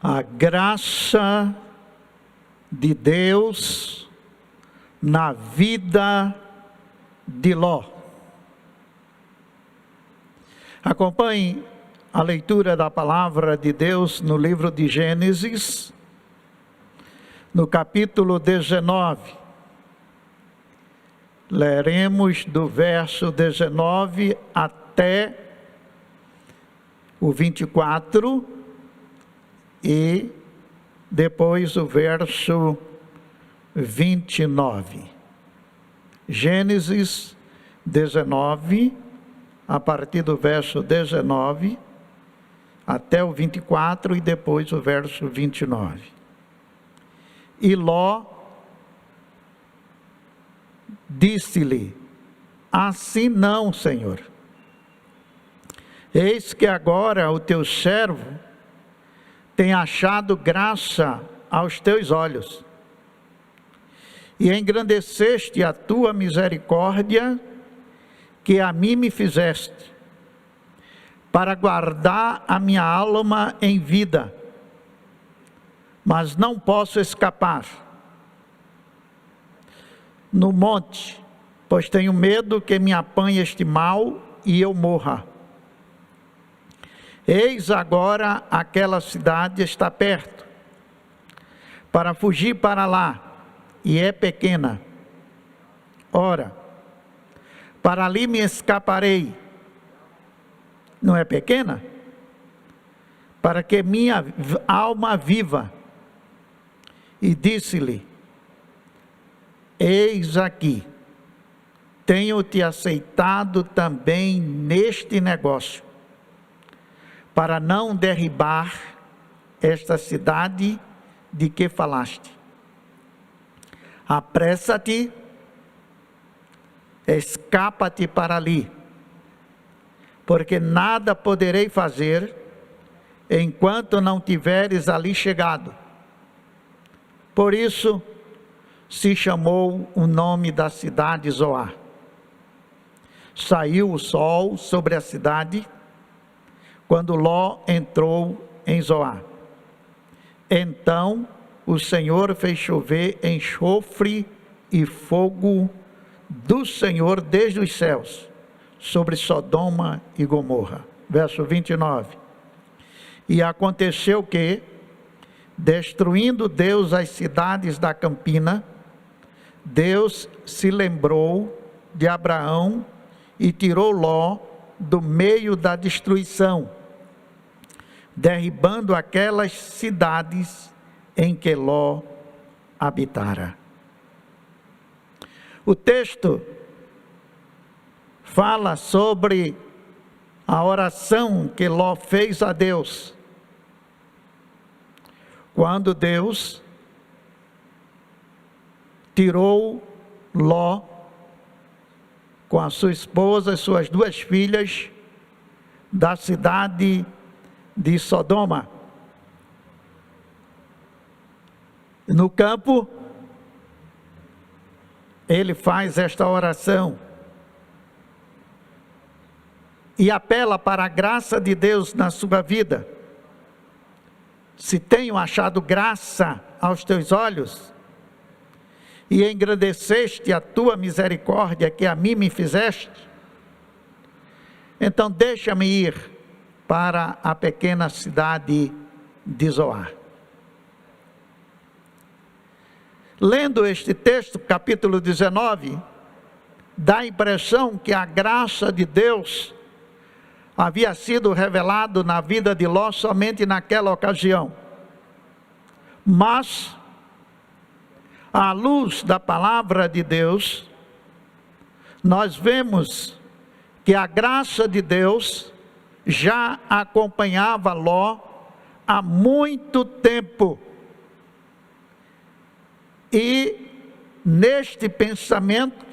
A graça de Deus na vida de Ló. Acompanhe a leitura da palavra de Deus no livro de Gênesis, no capítulo 19. Leremos do verso 19 até o 24 e depois o verso 29. Gênesis 19, a partir do verso 19 até o 24 e depois o verso 29. E Ló disse-lhe: assim não, Senhor. Eis que agora o teu servo tem achado graça aos teus olhos, e engrandeceste a tua misericórdia que a mim me fizeste, para guardar a minha alma em vida, mas não posso escapar no monte, pois tenho medo que me apanhe este mal e eu morra. Eis agora aquela cidade está perto, para fugir para lá, e é pequena. Ora, para ali me escaparei. Não é pequena? Para que minha alma viva. E disse-lhe: eis aqui, tenho-te aceitado também neste negócio, para não derribar esta cidade de que falaste. Apressa-te, escapa-te para ali, porque nada poderei fazer enquanto não tiveres ali chegado. Por isso se chamou o nome da cidade Zoar. Saiu o sol sobre a cidade quando Ló entrou em Zoar. Então o Senhor fez chover enxofre e fogo do Senhor desde os céus sobre Sodoma e Gomorra. Verso 29. E aconteceu que, destruindo Deus as cidades da campina, Deus se lembrou de Abraão e tirou Ló do meio da destruição, derribando aquelas cidades em que Ló habitara. O texto fala sobre a oração que Ló fez a Deus, quando Deus tirou Ló com a sua esposa e suas duas filhas da cidade de Sodoma. No campo, ele faz esta oração e apela para a graça de Deus na sua vida. Se tenho achado graça aos teus olhos, e engrandeceste a tua misericórdia que a mim me fizeste, então deixa-me ir para a pequena cidade de Zoar. Lendo este texto, capítulo 19, dá a impressão que a graça de Deus havia sido revelado na vida de Ló somente naquela ocasião. Mas, à luz da palavra de Deus, nós vemos que a graça de Deus já acompanhava Ló há muito tempo. E neste pensamento,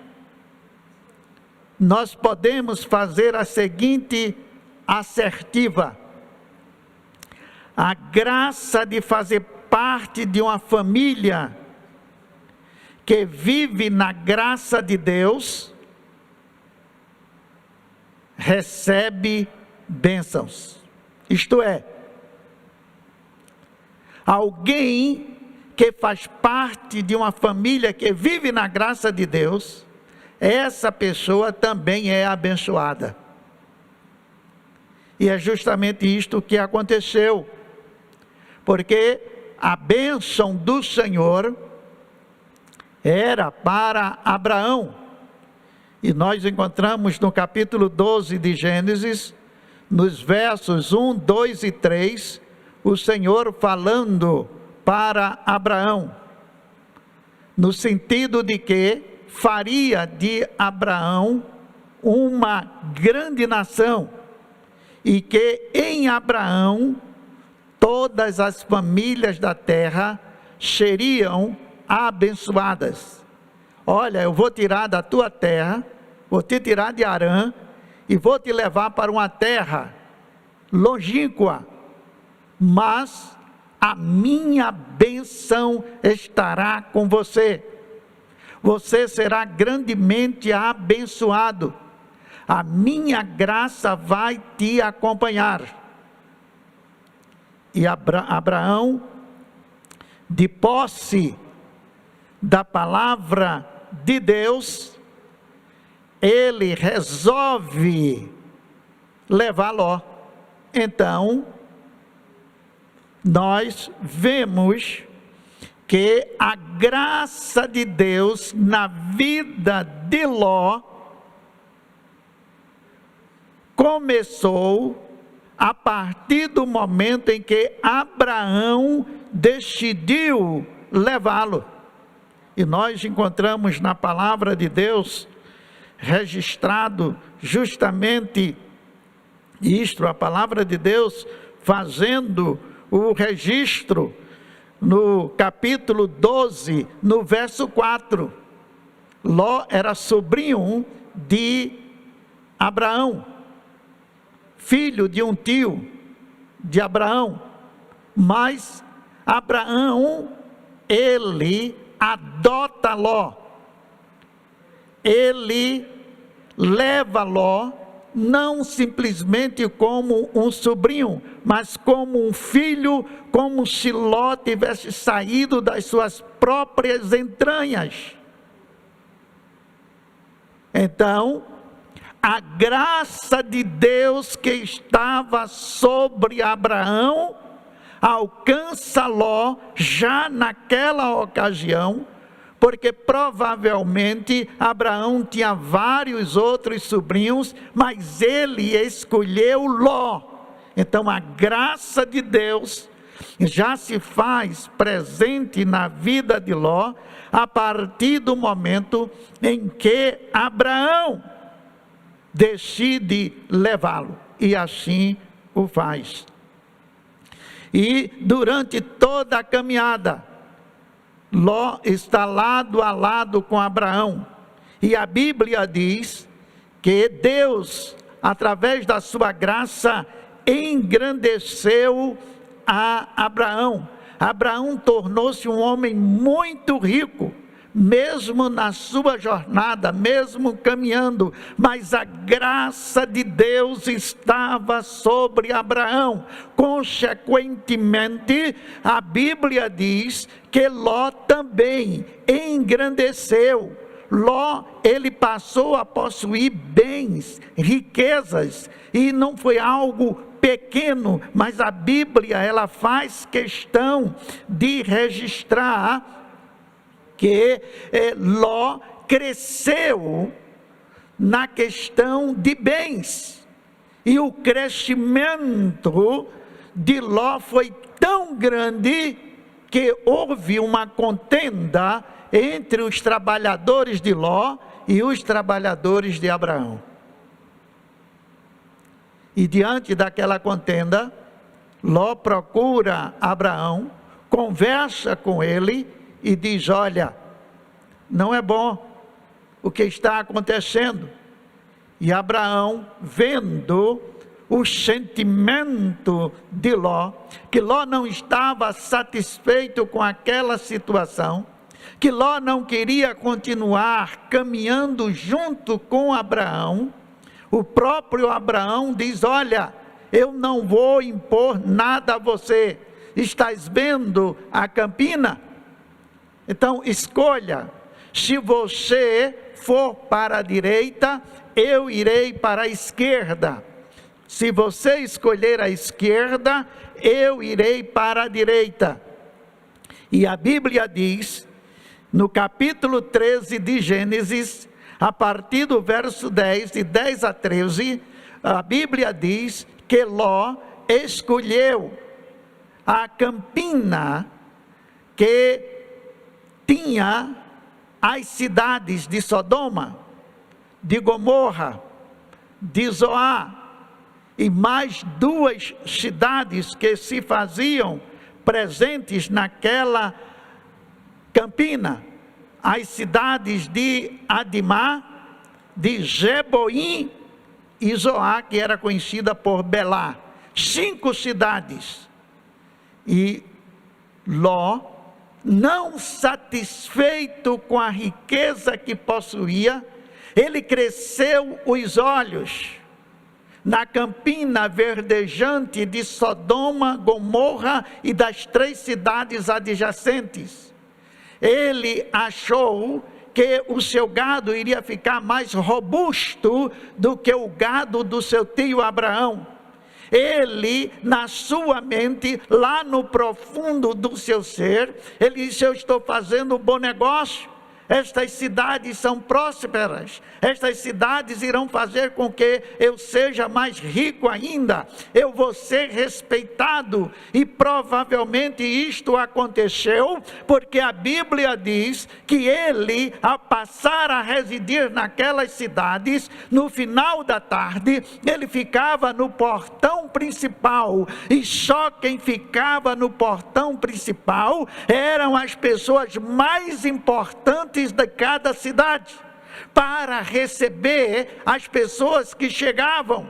nós podemos fazer a seguinte assertiva: a graça de fazer parte de uma família que vive na graça de Deus, recebe bênçãos. Isto é, Alguém que faz parte de uma família que vive na graça de Deus, essa pessoa também é abençoada. E é justamente isto que aconteceu, porque a bênção do Senhor era para Abraão. E nós encontramos no capítulo 12 de Gênesis, nos versos 1, 2 e 3, o Senhor falando para Abraão, no sentido de que faria de Abraão uma grande nação, e que em Abraão todas as famílias da terra seriam abençoadas. Olha, eu vou tirar da tua terra, vou te tirar de Harã, e vou te levar para uma terra longínqua, mas a minha bênção estará com você. Você será grandemente abençoado. A minha graça vai te acompanhar. E Abraão, de posse da palavra de Deus, ele resolve levar Ló. Então, nós vemos que a graça de Deus na vida de Ló começou a partir do momento em que Abraão decidiu levá-lo. E nós encontramos na palavra de Deus registrado justamente isto, a palavra de Deus fazendo o registro no capítulo 12, no verso 4. Ló era sobrinho de Abraão, filho de um tio de Abraão, mas Abraão, ele adota Ló, ele leva Ló, não simplesmente como um sobrinho, mas como um filho, como se Ló tivesse saído das suas próprias entranhas. Então, a graça de Deus que estava sobre Abraão alcança Ló já naquela ocasião, porque provavelmente Abraão tinha vários outros sobrinhos, mas ele escolheu Ló. Então a graça de Deus já se faz presente na vida de Ló, a partir do momento em que Abraão decide levá-lo, e assim o faz. E durante toda a caminhada, Ló está lado a lado com Abraão, e a Bíblia diz que Deus, através da sua graça, engrandeceu a Abraão. Abraão tornou-se um homem muito rico, mesmo na sua jornada, mesmo caminhando, mas a graça de Deus estava sobre Abraão. Consequentemente, a Bíblia diz que Ló também engrandeceu. Ló, ele passou a possuir bens, riquezas, e não foi algo pequeno, mas a Bíblia, ela faz questão de registrar que Ló cresceu na questão de bens, e o crescimento de Ló foi tão grande que houve uma contenda entre os trabalhadores de Ló e os trabalhadores de Abraão. E diante daquela contenda, Ló procura Abraão, conversa com ele e diz: olha, não é bom o que está acontecendo. E Abraão, vendo o sentimento de Ló, que Ló não estava satisfeito com aquela situação, que Ló não queria continuar caminhando junto com Abraão, o próprio Abraão diz: olha, eu não vou impor nada a você. estás vendo a campina? Então escolha. Se você for para a direita, eu irei para a esquerda. Se você escolher a esquerda, eu irei para a direita. E a Bíblia diz, no capítulo 13 de Gênesis, a partir do verso 10, de 10 a 13, a Bíblia diz que Ló escolheu a campina que tinha as cidades de Sodoma, de Gomorra, de Zoar, e mais 2 cidades que se faziam presentes naquela campina, as cidades de Adimá, de Zeboim e Zoar, que era conhecida por Belá. 5 cidades. E Ló, não satisfeito com a riqueza que possuía, ele cresceu os olhos na campina verdejante de Sodoma, Gomorra e das 3 cidades adjacentes. Ele achou que o seu gado iria ficar mais robusto do que o gado do seu tio Abraão. Ele, na sua mente, lá no profundo do seu ser, ele disse: eu estou fazendo um bom negócio. Estas cidades são prósperas, estas cidades irão fazer com que eu seja mais rico ainda, eu vou ser respeitado. E provavelmente isto aconteceu, porque a Bíblia diz que ele, ao passar a residir naquelas cidades, no final da tarde, ele ficava no portão principal, e só quem ficava no portão principal eram as pessoas mais importantes de cada cidade, para receber as pessoas que chegavam,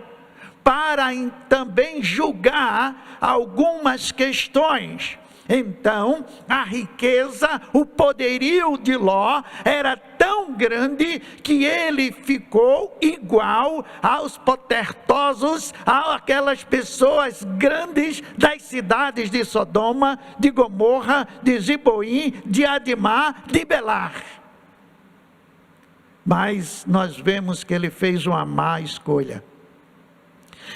para também julgar algumas questões. Então, a riqueza, o poderio de Ló era tão grande que ele ficou igual aos podertosos, àquelas pessoas grandes das cidades de Sodoma, de Gomorra, de Zeboim, de Adimá, de Belá. Mas nós vemos que ele fez uma má escolha.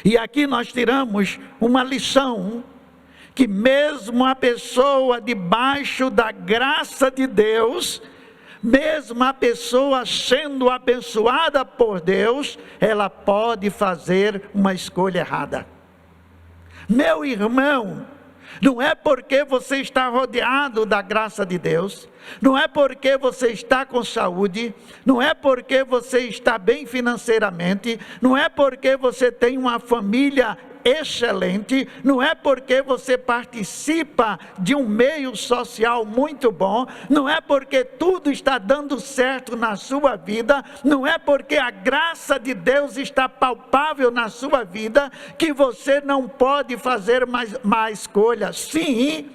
E aqui nós tiramos uma lição, que mesmo a pessoa debaixo da graça de Deus, mesmo a pessoa sendo abençoada por Deus, ela pode fazer uma escolha errada. Meu irmão, não é porque você está rodeado da graça de Deus, não é porque você está com saúde, não é porque você está bem financeiramente, não é porque você tem uma família excelente, não é porque você participa de um meio social muito bom, não é porque tudo está dando certo na sua vida, não é porque a graça de Deus está palpável na sua vida, que você não pode fazer mais escolhas. Sim,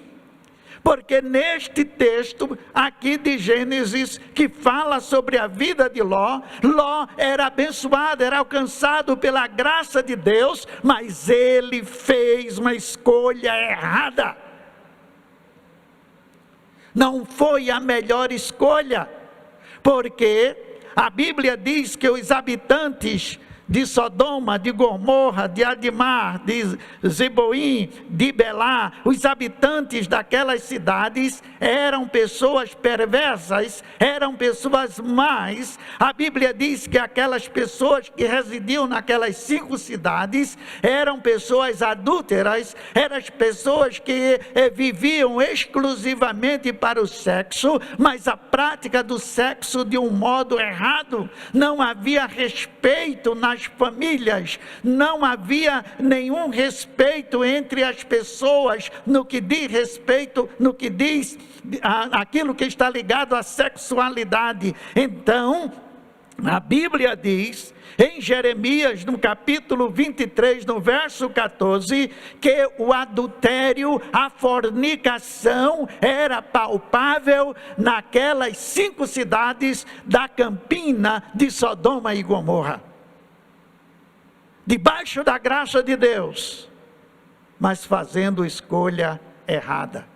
porque neste texto aqui de Gênesis, que fala sobre a vida de Ló, Ló era abençoado, era alcançado pela graça de Deus, mas ele fez uma escolha errada. Não foi a melhor escolha, porque a Bíblia diz que os habitantes de Sodoma, de Gomorra, de Adimá, de Zeboim, de Belá, os habitantes daquelas cidades eram pessoas perversas, eram pessoas más. A Bíblia diz que aquelas pessoas que residiam naquelas 5 cidades eram pessoas adúlteras, eram pessoas que viviam exclusivamente para o sexo, mas a prática do sexo de um modo errado. Não havia respeito nas famílias, não havia nenhum respeito entre as pessoas no que diz respeito, no que diz aquilo que está ligado à sexualidade. Então, a Bíblia diz em Jeremias, no capítulo 23, no verso 14, que o adultério, a fornicação era palpável naquelas 5 cidades da campina de Sodoma e Gomorra. Debaixo da graça de Deus, mas fazendo escolha errada.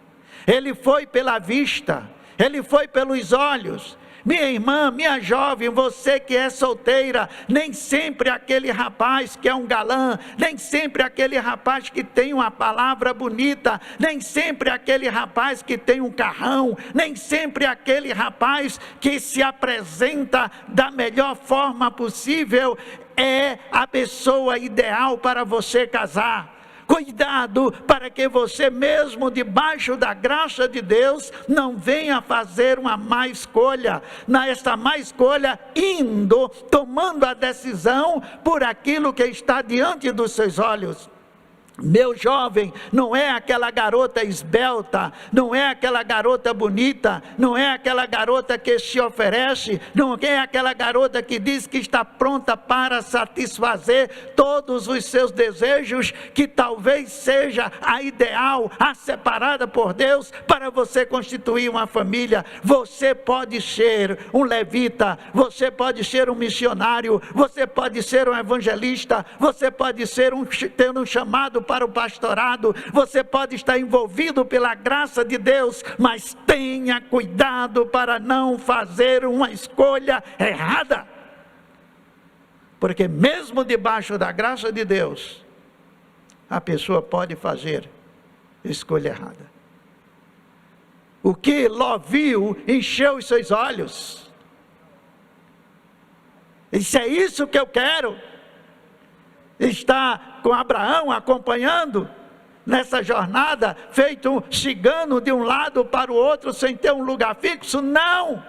Ele foi pela vista, ele foi pelos olhos. Minha irmã, minha jovem, você que é solteira, nem sempre aquele rapaz que é um galã, nem sempre aquele rapaz que tem uma palavra bonita, nem sempre aquele rapaz que tem um carrão, nem sempre aquele rapaz que se apresenta da melhor forma possível é a pessoa ideal para você casar. Cuidado para que você mesmo debaixo da graça de Deus não venha fazer uma má escolha. Nesta má escolha tomando a decisão por aquilo que está diante dos seus olhos. Meu jovem, não é aquela garota esbelta, não é aquela garota bonita, não é aquela garota que se oferece, não é aquela garota que diz que está pronta para satisfazer todos os seus desejos, que talvez seja a ideal, a separada por Deus para você constituir uma família. Você pode ser um levita, você pode ser um missionário, você pode ser um evangelista, você pode ter um chamado para o pastorado, você pode estar envolvido pela graça de Deus, mas tenha cuidado para não fazer uma escolha errada, porque mesmo debaixo da graça de Deus, a pessoa pode fazer escolha errada. O que Ló viu encheu os seus olhos. Isso é isso que eu quero. Está com Abraão acompanhando nessa jornada, feito um cigano de um lado para o outro, sem ter um lugar fixo? Não!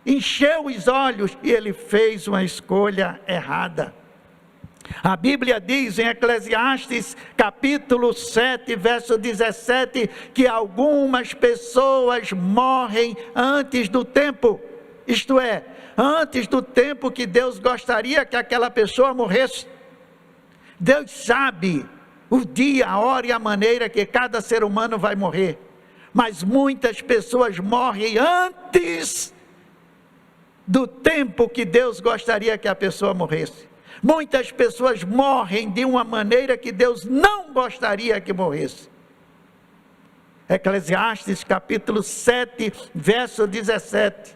Encheu os olhos e ele fez uma escolha errada. A Bíblia diz em Eclesiastes capítulo 7, verso 17, que algumas pessoas morrem antes do tempo, isto é, antes do tempo que Deus gostaria que aquela pessoa morresse. Deus sabe o dia, a hora e a maneira que cada ser humano vai morrer, mas muitas pessoas morrem antes do tempo que Deus gostaria que a pessoa morresse. Muitas pessoas morrem de uma maneira que Deus não gostaria que morresse. Eclesiastes capítulo 7, verso 17.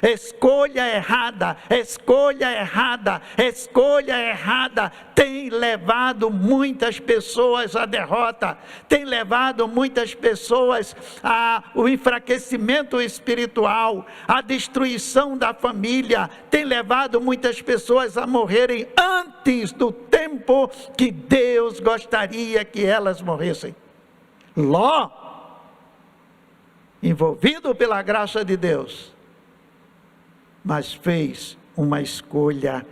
Escolha errada, escolha errada, escolha errada tem levado muitas pessoas à derrota, tem levado muitas pessoas ao enfraquecimento espiritual, à destruição da família, tem levado muitas pessoas a morrerem antes do tempo que Deus gostaria que elas morressem. Ló, envolvido pela graça de Deus, mas fez uma escolha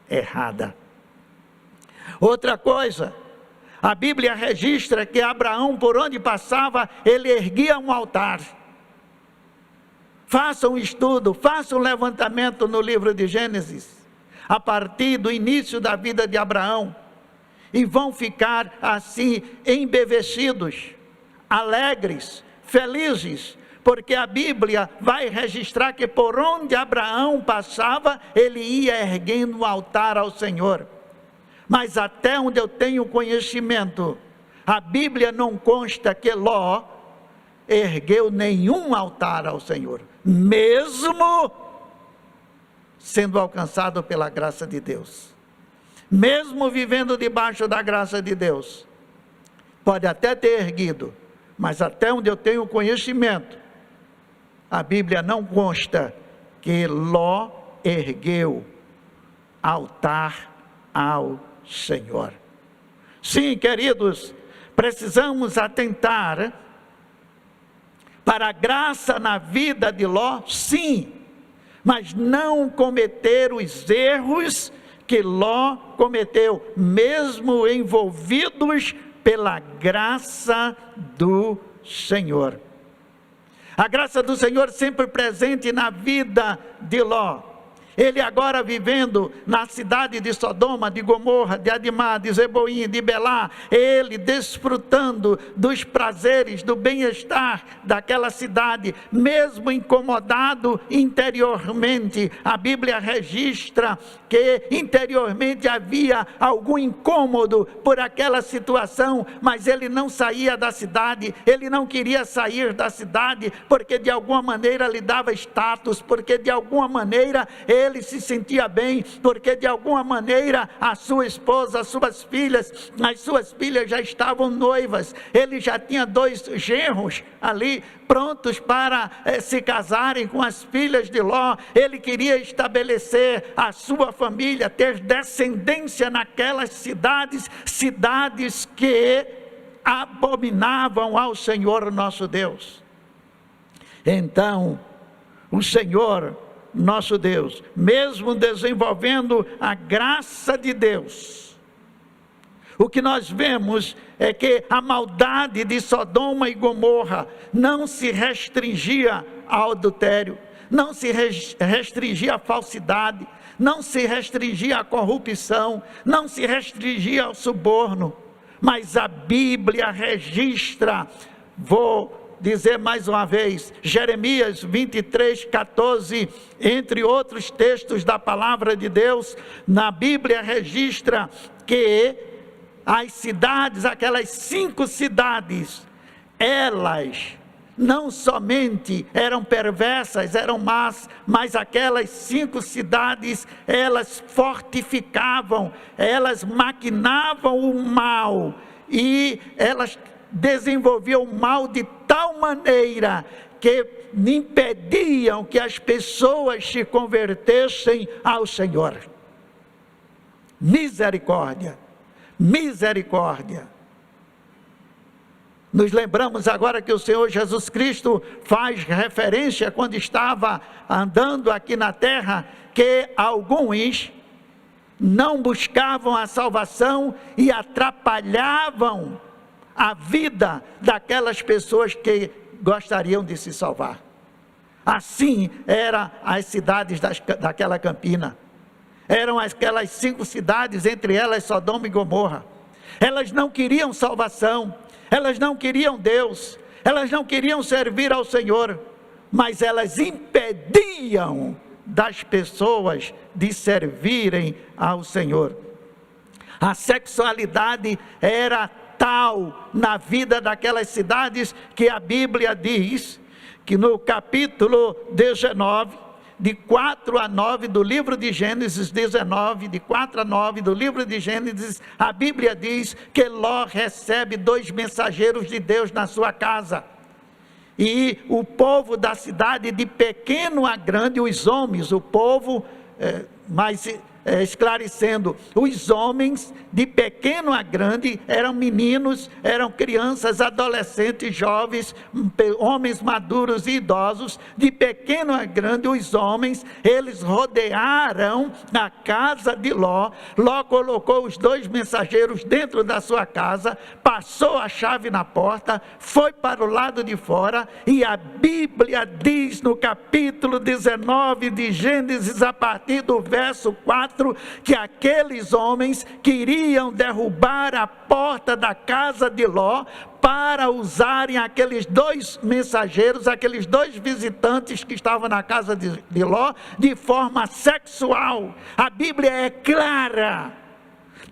errada. Outra coisa, a Bíblia registra que Abraão, por onde passava, ele erguia um altar. Faça um estudo, faça um levantamento no livro de Gênesis, a partir do início da vida de Abraão, e vão ficar assim embevecidos, alegres, felizes, porque a Bíblia vai registrar que por onde Abraão passava, ele ia erguendo um altar ao Senhor. Mas até onde eu tenho conhecimento, a Bíblia não consta que Ló ergueu nenhum altar ao Senhor, mesmo sendo alcançado pela graça de Deus, mesmo vivendo debaixo da graça de Deus, pode até ter erguido, mas até onde eu tenho conhecimento, a Bíblia não consta que Ló ergueu altar ao Senhor. Sim, queridos, precisamos atentar para a graça na vida de Ló, sim, mas não cometer os erros que Ló cometeu, mesmo envolvidos pela graça do Senhor. A graça do Senhor sempre presente na vida de Ló. ele agora vivendo na cidade de Sodoma, de Gomorra, de Adimá, de Zeboim, de Belá, ele desfrutando dos prazeres, do bem-estar daquela cidade, mesmo incomodado interiormente. A Bíblia registra que interiormente havia algum incômodo por aquela situação, mas ele não saía da cidade, ele não queria sair da cidade, porque de alguma maneira lhe dava status, porque de alguma maneira ele se sentia bem, porque de alguma maneira a sua esposa, as suas filhas já estavam noivas, ele já tinha 2 genros ali prontos para se casarem com as filhas de Ló. Ele queria estabelecer a sua família, ter descendência naquelas cidades que abominavam ao Senhor nosso Deus. Então, o Senhor nosso Deus, mesmo desenvolvendo a graça de Deus, o que nós vemos é que a maldade de Sodoma e Gomorra não se restringia ao adultério, não se restringia à falsidade, não se restringia à corrupção, não se restringia ao suborno, mas a Bíblia registra, vou dizer mais uma vez, Jeremias 23, 14, entre outros textos da palavra de Deus, na Bíblia registra que as cidades, aquelas 5 cidades, elas não somente eram perversas, eram más, mas aquelas 5 cidades, elas fortificavam, elas maquinavam o mal, e elas desenvolviam o mal de tal maneira que impediam que as pessoas se convertessem ao Senhor. Misericórdia, misericórdia. Nos lembramos agora que o Senhor Jesus Cristo faz referência, quando estava andando aqui na terra, que alguns não buscavam a salvação e atrapalhavam a vida daquelas pessoas que gostariam de se salvar. Assim eram as cidades daquela campina. Eram aquelas 5 cidades, entre elas Sodoma e Gomorra. Elas não queriam salvação, elas não queriam Deus, elas não queriam servir ao Senhor, mas elas impediam das pessoas de servirem ao Senhor. A sexualidade era tal na vida daquelas cidades, que a Bíblia diz que no capítulo 19, de 4 a 9 do livro de Gênesis 19, de 4 a 9 do livro de Gênesis, a Bíblia diz que Ló recebe 2 mensageiros de Deus na sua casa, e o povo da cidade, de pequeno a grande, os homens, o povo, esclarecendo, os homens de pequeno a grande eram meninos, eram crianças, adolescentes, jovens, homens maduros e idosos. De pequeno a grande, os homens, eles rodearam a casa de Ló. Ló colocou os 2 mensageiros dentro da sua casa, passou a chave na porta, foi para o lado de fora, e a Bíblia diz no capítulo 19 de Gênesis, a partir do verso 4, que aqueles homens queriam derrubar a porta da casa de Ló para usarem aqueles 2 mensageiros, aqueles 2 visitantes que estavam na casa de Ló, de forma sexual. A Bíblia é clara.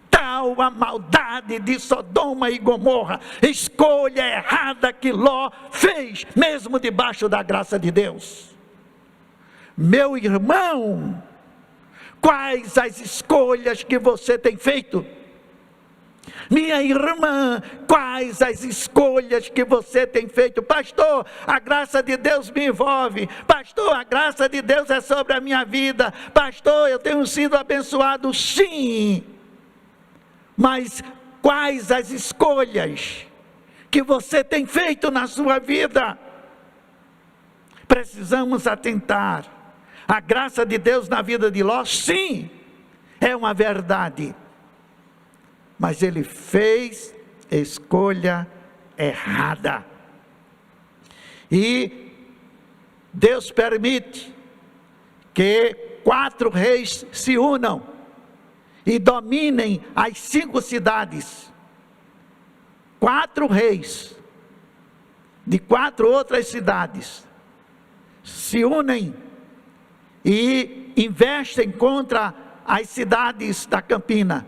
Tal a maldade de Sodoma e Gomorra, escolha errada que Ló fez, mesmo debaixo da graça de Deus. Meu irmão, quais as escolhas que você tem feito? Minha irmã, quais as escolhas que você tem feito? Pastor, a graça de Deus me envolve. Pastor, a graça de Deus é sobre a minha vida. Pastor, eu tenho sido abençoado, sim. Mas quais as escolhas que você tem feito na sua vida? Precisamos atentar. A graça de Deus na vida de Ló, sim, é uma verdade. Mas ele fez escolha errada. E Deus permite que 4 reis se unam e dominem as 5 cidades. 4 reis de 4 outras cidades se unem e investem contra as cidades da Campina.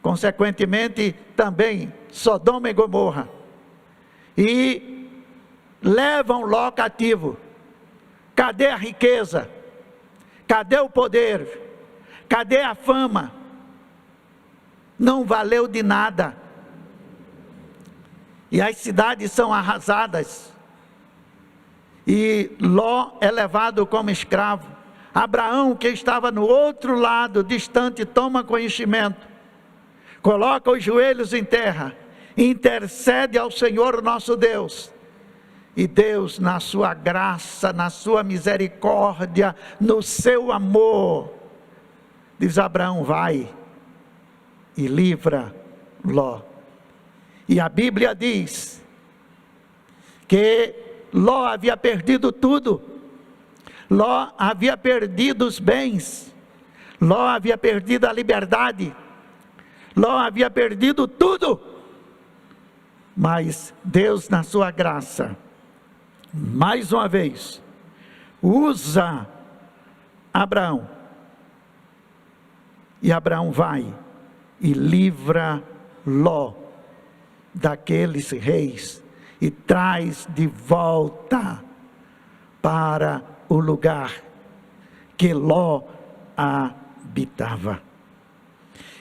Consequentemente, também Sodoma e Gomorra. E levam Ló cativo. Cadê a riqueza? Cadê o poder? Cadê a fama? Não valeu de nada. E as cidades são arrasadas. E Ló é levado como escravo. Abraão, que estava no outro lado, distante, toma conhecimento. Coloca os joelhos em terra. Intercede ao Senhor nosso Deus. E Deus, na sua graça, na sua misericórdia, no seu amor, diz: Abraão, vai e livra Ló. E a Bíblia diz que Ló havia perdido tudo. Ló havia perdido os bens. Ló havia perdido a liberdade. Ló havia perdido tudo. Mas Deus, na sua graça, mais uma vez, usa Abraão. E Abraão vai e livra Ló daqueles reis e traz de volta para o lugar que Ló habitava.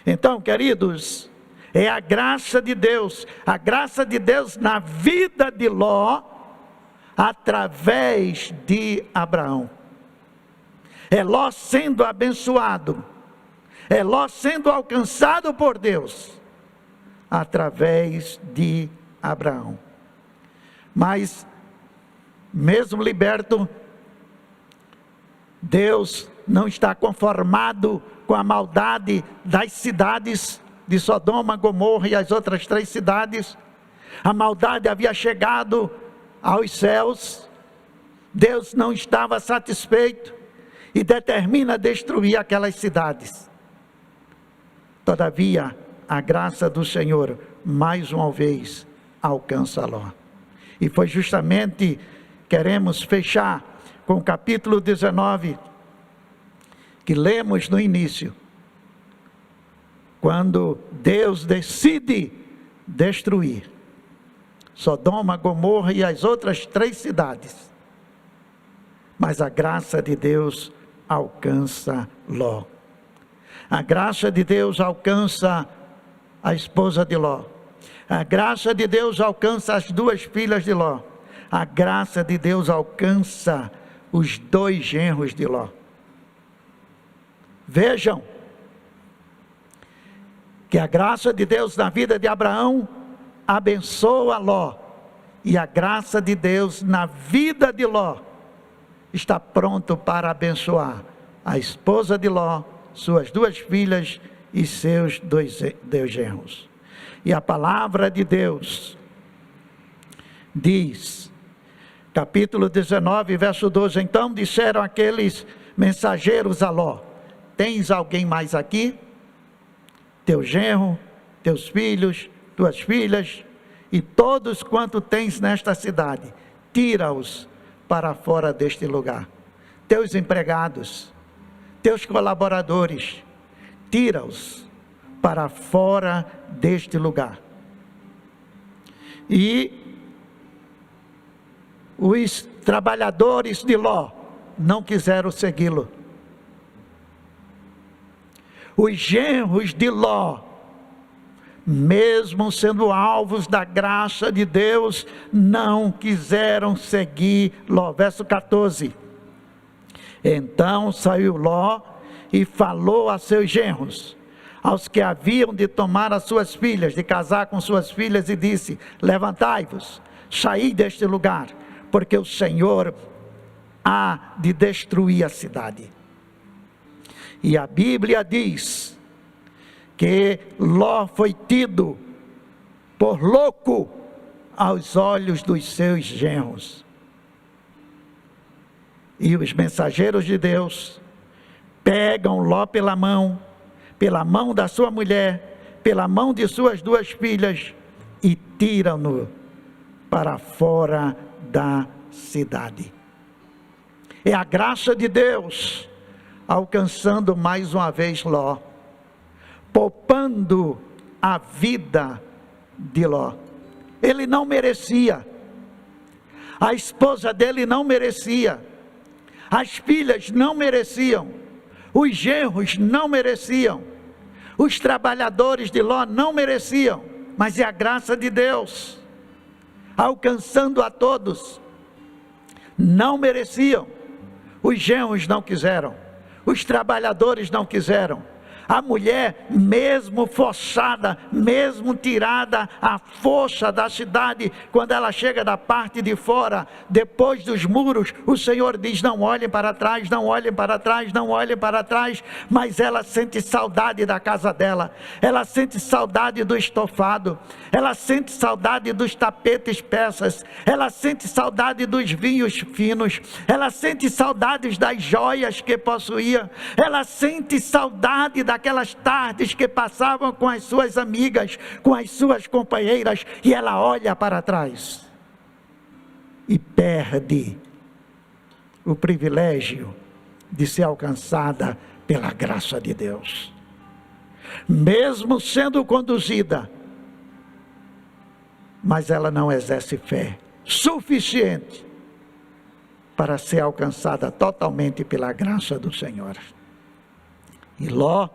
Então, queridos, é a graça de Deus na vida de Ló, através de Abraão. É Ló sendo abençoado, é Ló sendo alcançado por Deus, através de Abraão. Mas, mesmo liberto, Deus não está conformado com a maldade das cidades de Sodoma, Gomorra e as outras 3 cidades. A maldade havia chegado aos céus. Deus não estava satisfeito e determina destruir aquelas cidades. Todavia, a graça do Senhor, mais uma vez, alcança Ló. E foi justamente, queremos fechar com o capítulo 19, que lemos no início, quando Deus decide destruir Sodoma, Gomorra e as outras 3 cidades. Mas a graça de Deus alcança Ló. A graça de Deus alcança a esposa de Ló. A graça de Deus alcança as 2 filhas de Ló. A graça de Deus alcança os 2 genros de Ló. Vejam que a graça de Deus na vida de Abraão abençoa Ló, e a graça de Deus na vida de Ló está pronto para abençoar a esposa de Ló, suas 2 filhas e seus 2 genros. E a palavra de Deus diz, capítulo 19, verso 12: então disseram aqueles mensageiros a Ló: tens alguém mais aqui? Teu genro, teus filhos, tuas filhas, e todos quanto tens nesta cidade, tira-os para fora deste lugar. Teus empregados, teus colaboradores, tira-os para fora deste lugar. E os trabalhadores de Ló não quiseram segui-lo. Os genros de Ló, mesmo sendo alvos da graça de Deus, não quiseram seguir Ló. Verso 14: então saiu Ló e falou a seus genros, aos que haviam de tomar as suas filhas, de casar com suas filhas, e disse: levantai-vos, saí deste lugar, porque o Senhor há de destruir a cidade. E a Bíblia diz que Ló foi tido por louco aos olhos dos seus genros. E os mensageiros de Deus pegam Ló pela mão da sua mulher, pela mão de suas 2 filhas, e tiram-no para fora da cidade. É a graça de Deus alcançando mais uma vez Ló, poupando a vida de Ló. Ele não merecia, a esposa dele não merecia, as filhas não mereciam, os genros não mereciam, os trabalhadores de Ló não mereciam, mas é a graça de Deus alcançando a todos. Não mereciam, os genros não quiseram, os trabalhadores não quiseram. A mulher, mesmo forçada, mesmo tirada à força da cidade, quando ela chega da parte de fora, depois dos muros, o Senhor diz: não olhem para trás, não olhem para trás, não olhem para trás. Mas ela sente saudade da casa dela, ela sente saudade do estofado, ela sente saudade dos tapetes persas, ela sente saudade dos vinhos finos, ela sente saudades das joias que possuía, ela sente saudade daquelas tardes que passavam com as suas amigas, com as suas companheiras, e ela olha para trás e perde o privilégio de ser alcançada pela graça de Deus. Mesmo sendo conduzida, mas ela não exerce fé suficiente para ser alcançada totalmente pela graça do Senhor. E Ló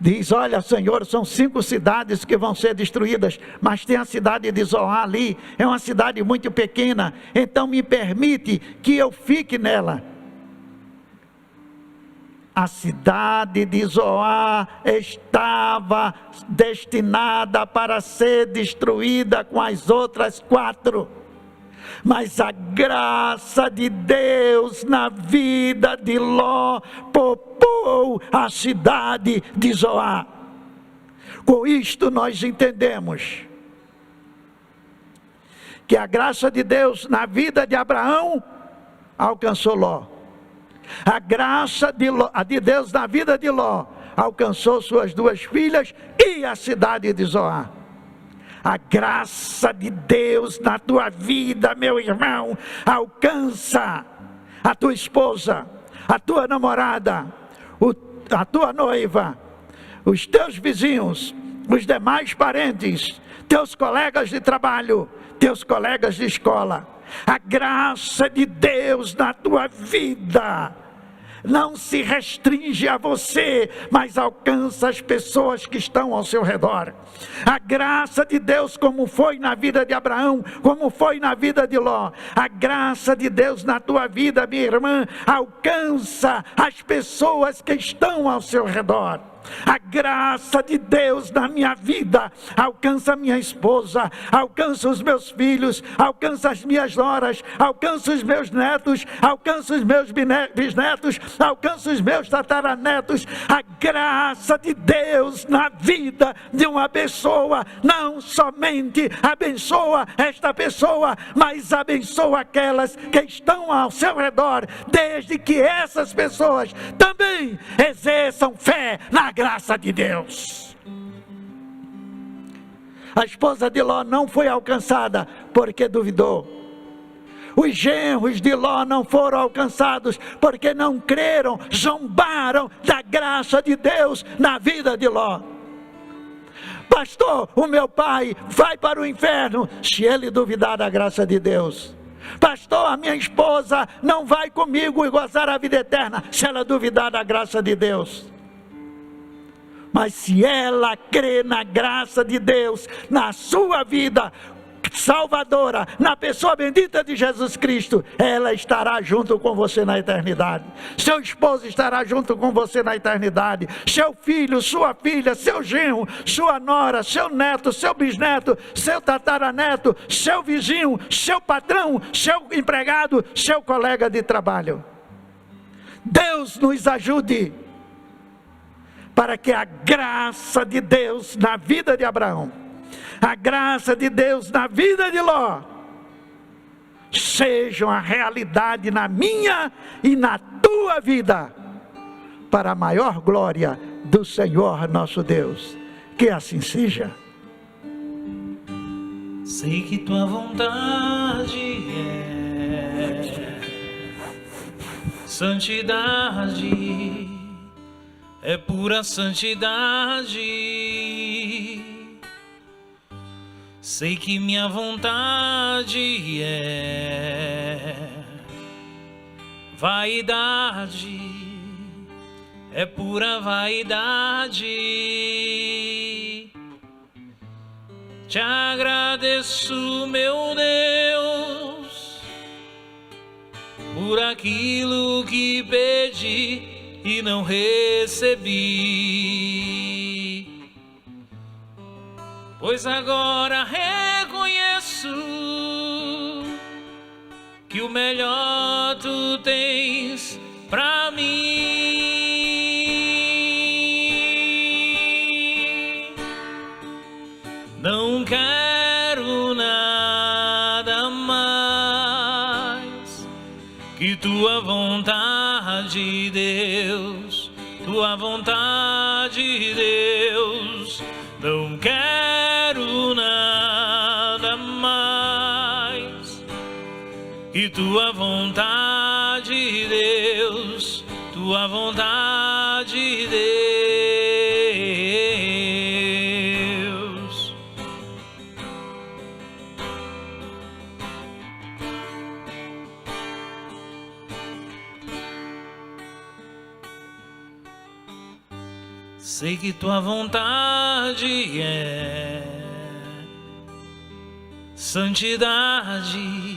diz: olha, Senhor, são 5 cidades que vão ser destruídas, mas tem a cidade de Zoar ali, é uma cidade muito pequena, então me permite que eu fique nela. A cidade de Zoar estava destinada para ser destruída com as outras 4. Mas a graça de Deus na vida de Ló poupou a cidade de Zoar. Com isto nós entendemos que a graça de Deus na vida de Abraão alcançou Ló. A graça de Deus na vida de Ló alcançou suas 2 filhas e a cidade de Zoar. A graça de Deus na tua vida, meu irmão, alcança a tua esposa, a tua namorada, a tua noiva, os teus vizinhos, os demais parentes, teus colegas de trabalho, teus colegas de escola. A graça de Deus na tua vida não se restringe a você, mas alcança as pessoas que estão ao seu redor. A graça de Deus, como foi na vida de Abraão, como foi na vida de Ló, a graça de Deus na tua vida, minha irmã, alcança as pessoas que estão ao seu redor. A graça de Deus na minha vida alcança a minha esposa, alcança os meus filhos, alcança as minhas noras, alcança os meus netos, alcança os meus bisnetos, alcança os meus tataranetos. A graça de Deus na vida de uma pessoa não somente abençoa esta pessoa, mas abençoa aquelas que estão ao seu redor, desde que essas pessoas também exerçam fé na graça de Deus. A esposa de Ló não foi alcançada porque duvidou. Os genros de Ló não foram alcançados porque não creram, zombaram da graça de Deus na vida de Ló. Pastor, o meu pai vai para o inferno se ele duvidar da graça de Deus. Pastor, a minha esposa não vai comigo e gozar a vida eterna se ela duvidar da graça de Deus. Mas se ela crê na graça de Deus, na sua vida salvadora, na pessoa bendita de Jesus Cristo, ela estará junto com você na eternidade. Seu esposo estará junto com você na eternidade. Seu filho, sua filha, seu genro, sua nora, seu neto, seu bisneto, seu tataraneto, seu vizinho, seu patrão, seu empregado, seu colega de trabalho. Deus nos ajude para que a graça de Deus na vida de Abraão, a graça de Deus na vida de Ló, sejam a realidade na minha e na tua vida, para a maior glória do Senhor nosso Deus. Que assim seja. Sei que tua vontade é santidade, é pura santidade. Sei que minha vontade é vaidade, é pura vaidade. Te agradeço, meu Deus, por aquilo que pedi e não recebi. Pois agora reconheço que o melhor tu tens pra mim. Não quero nada mais que tua vontade, Deus, tua vontade, Deus. Não quero nada mais que tua vontade, Deus, tua vontade, Deus. Sei que tua vontade é santidade,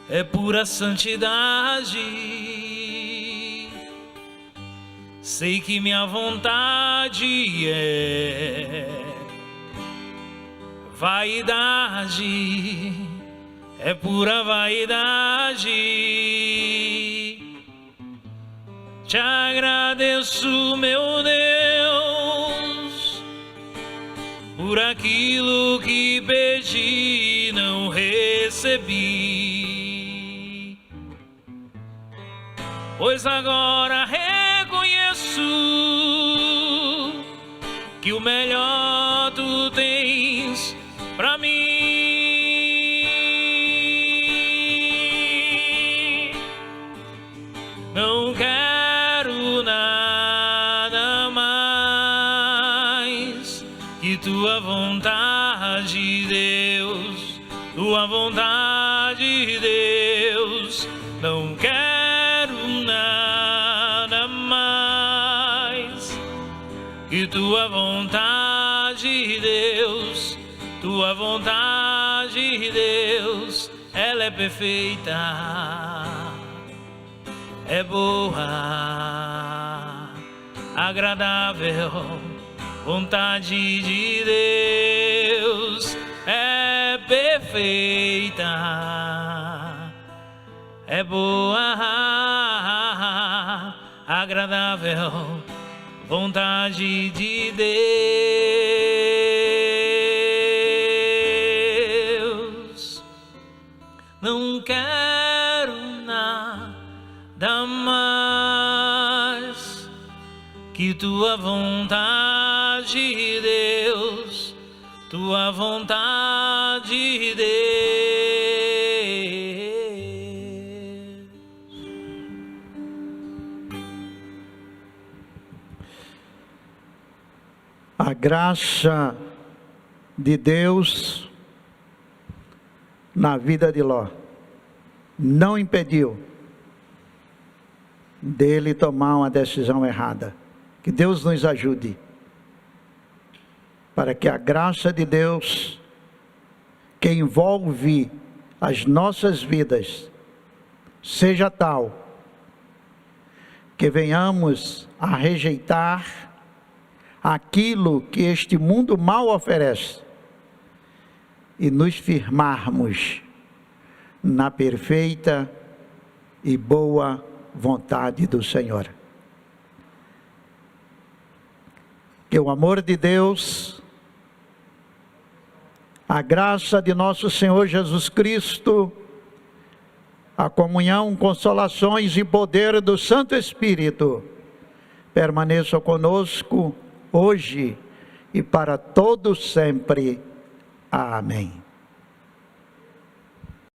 é pura santidade. Sei que minha vontade é vaidade, é pura vaidade. Te agradeço, meu Deus, por aquilo que pedi e não recebi. Pois agora reconheço que o melhor tu tens pra mim. Não quero nada mais que tua vontade, Deus, tua vontade, Deus. Não quero nada mais que tua vontade, Deus, tua vontade, Deus. Ela é perfeita, é boa, agradável, vontade de Deus. É perfeita, é boa, agradável, vontade de Deus. Não quero nada mais que tua vontade, Deus, tua vontade, Deus. A graça de Deus na vida de Ló não impediu dele tomar uma decisão errada. Que Deus nos ajude para que a graça de Deus, que envolve as nossas vidas, seja tal que venhamos a rejeitar aquilo que este mundo mal oferece e nos firmarmos na perfeita e boa vontade do Senhor. Que o amor de Deus, a graça de nosso Senhor Jesus Cristo, a comunhão, consolações e poder do Santo Espírito permaneça conosco hoje e para todo sempre. Amém.